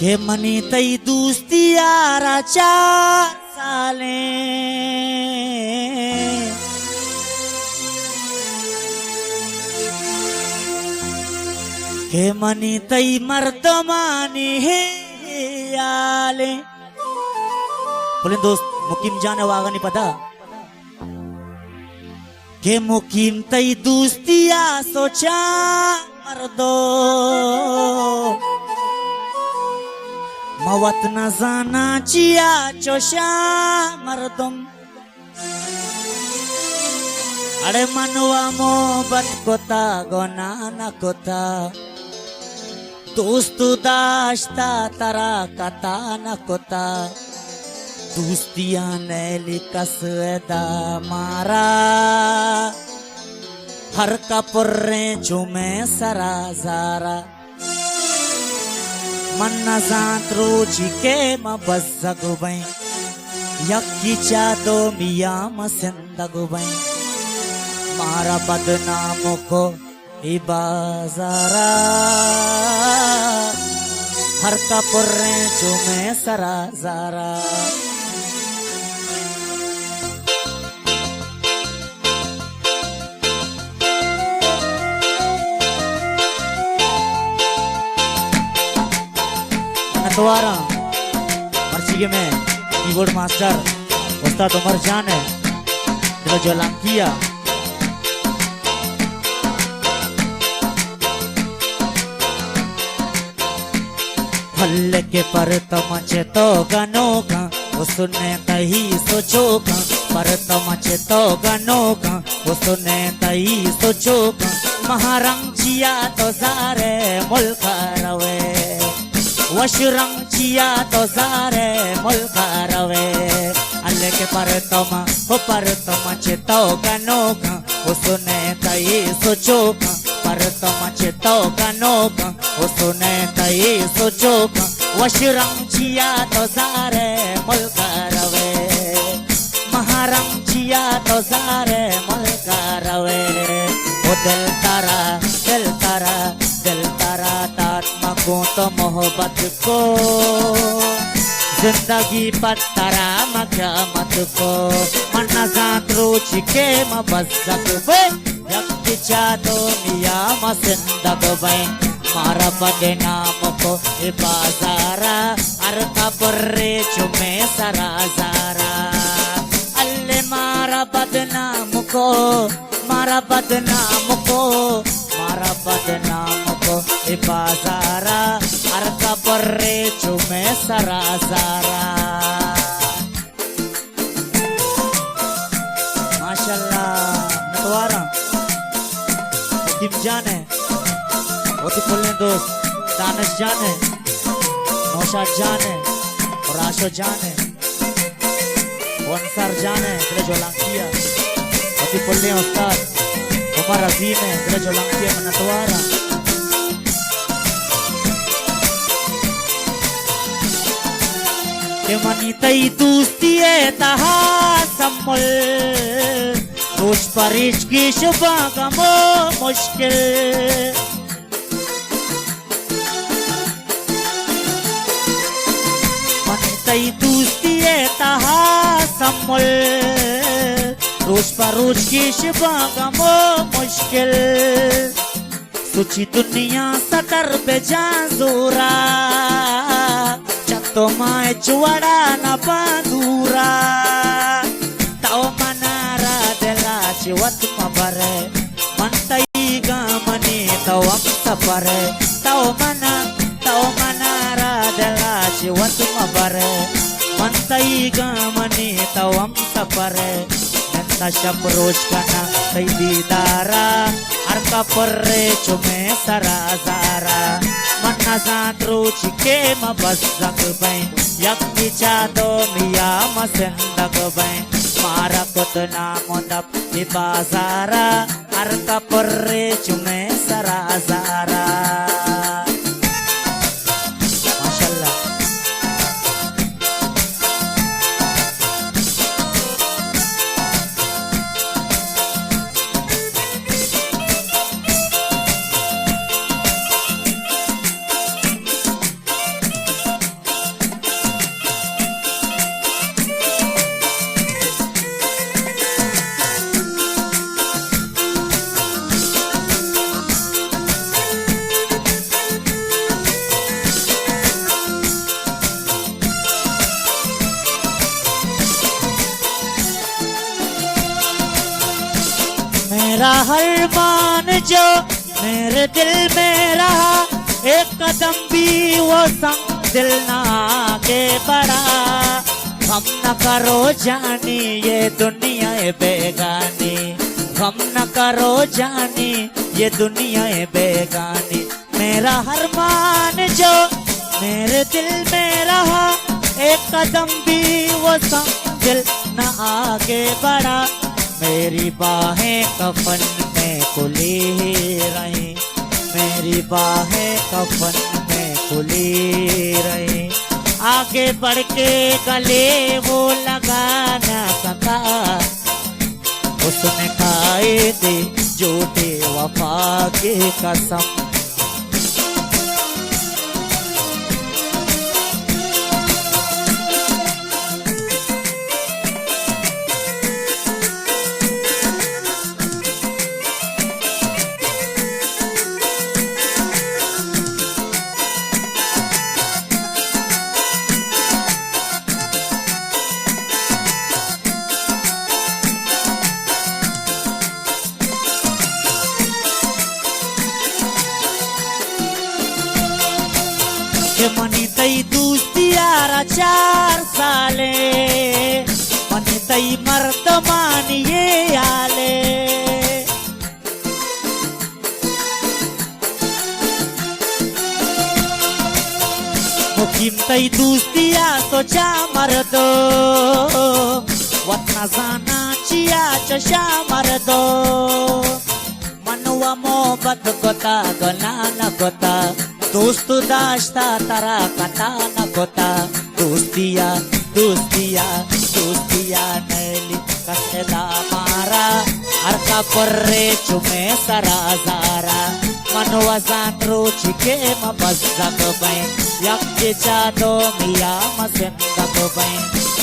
के मनी तई दोस्ती यारा 4 साले के मनी तई मर्दमानी है याले बोले दोस्त मुकीम जाने वागा नहीं पता के मुकीम तई दोस्तिया सोचा मर्दो मवत न जाना चिया चोशा मर्दम अरे मनवा मोहब्बत कोता गोना न कोता दोस्तु दाश्ता तरा कता न कोता दोस्तिया नैली कसदा मारा हर कपुर्रे झुमे सरा जारा मन्ना जात्रो जिके म बज़गुबै यक्की चादो मिया मसिंदगुबै मारा बदनाम को इबाजारा हर कपुर्रे झुमे सरा जारा नतवारा मर्ची में कीबोर्ड मास्टर उस्ताद उमर जान है दिलो जोलांकिया हल्ले के पर तमचे तो गनो का वो सुने तही सोचो का पर तमचे तो गनो का वो सुने तही सोचो का महारंग चिया तो जारे मुल्क रवे वशरंग चिया तो जारे मुल्का रवे अल्ले के पर तमा चेतो गनो का वो सुने तई सोचो का पर तमा चेतो गनो का वो सुने तई सोचो का वशरंग चिया तो जारे मुल्का रवे महारंग चिया तो जारे मुल्का रवे वो दिल तारा तात्मा तो मोहब्बत को जिंदगी पत्तरा मत को मन्ना जात रोच के मबज़क बे यक्की चादो मिया मसिंदग बे मारा बदनाम को बाजारा हर कब्रे चुमे सरा जारा अल्ले मारा बदनाम को मारा बदनाम को बाजारा हर कब्रे चुमे सरा जारा माशाल्लाह नतवारा मुकीम जान है ओती फुल्ले दोस्त दानिश जान है नौशाद जान है और आशो जान है वंसर जान है दिलो जोलांकिया ओती फुल्ले उस्ताद उमर अजीम है दिलो जोलांकिया नतवारा के मनी तई दोस्ती तहा सम्मल रोज परिश की शुभा गमो मुश्किल मनी तई दोस्ती तहा सम्मल रोज की शुभा गमो मुश्किल सुची दुनिया सतर पे जाजूरा तो माए चुवड़ा न पादूरा ताओ मनारा देला चिवत मबरे मंतई गामनी तवम सपरे ताओ मनारा देला चिवत मबरे मंतई गामनी तवम सपरे नंदा शब रोज कना तई दीदारा हर कपरे चुमे सरा जारा मन्ना जात रोच के मबज़क बै यक्की चादो मिया मसिंदग बै मारा कुतना मुदब बाजारा हर कपुर्रे चुमे सरा जारा माशाल्लाह हर मान जो मेरे दिल में रहा, एक कदम भी वो संग दिल ना आगे बढ़ा। हम न करो जानी ये दुनिया है बेगानी, हम न करो जानी ये दुनिया है बेगानी। मेरा हर मान जो मेरे दिल में रहा, एक कदम भी वो संग दिल न आगे बढ़ा। मेरी बाहें कफन में खुली रही, मेरी बाहें कफन में खुली रही। आगे बढ़ के गले वो लगा न सका, उसने खाए थे झूठे वफा के कसम। मनी तई दोस्ती यारा 4 साले, मनी तई मर्द मानिए आले। मुकिम तई दोस्ती या सोचा मर्दो, वतना जाना चिया चशा मर्दो। मनवा मोहब्बत कोता गना न कोता, दोस्त दाश्ता तारा कथा न कोता। दोस्तिया दोस्तिया दोस्तिया नैली कसदा मारा, हर का पर्रे चुमे सरा जारा। मनवा जान रोची के मबज़क बैं, यक्के चादो मिया मसिंदक बैं।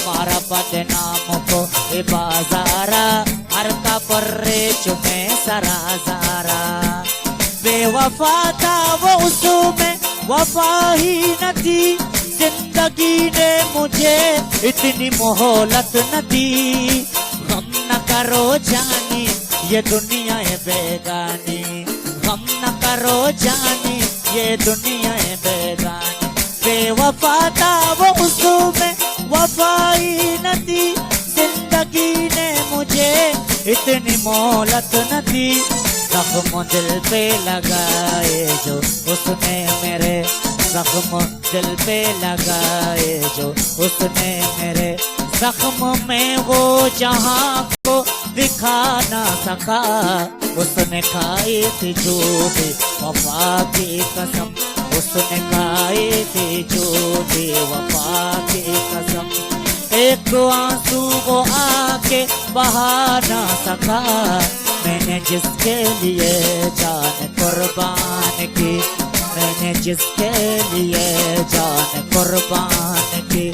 मारा बदनाम को ए बाजारा, हर का पर्रे चुमे सरा जारा। बेवफा था वो उसमें वफा ही न थी, जिंदगी ने मुझे इतनी मोहलत न दी। हम न करो जानी ये दुनिया है बेगानी, हम न करो जानी ये दुनिया है बेगानी। बेवफा था वो उसमें वफा ही न थी, जिंदगी ने मुझे इतनी मोहलत न दी। जख्म दिल पे लगाए जो उसने मेरे, जख्म दिल पे लगाए जो उसने मेरे। जख्म में वो जहां को दिखा ना सका, उसने खाई थी झूठी वफा की कसम, उसने खाई थी झूठी वफा की कसम। एक आंसू वो आके बहा ना सका, मैंने जिसके लिए जान कुर्बान की, मैंने जिसके लिए जान कुर्बान की।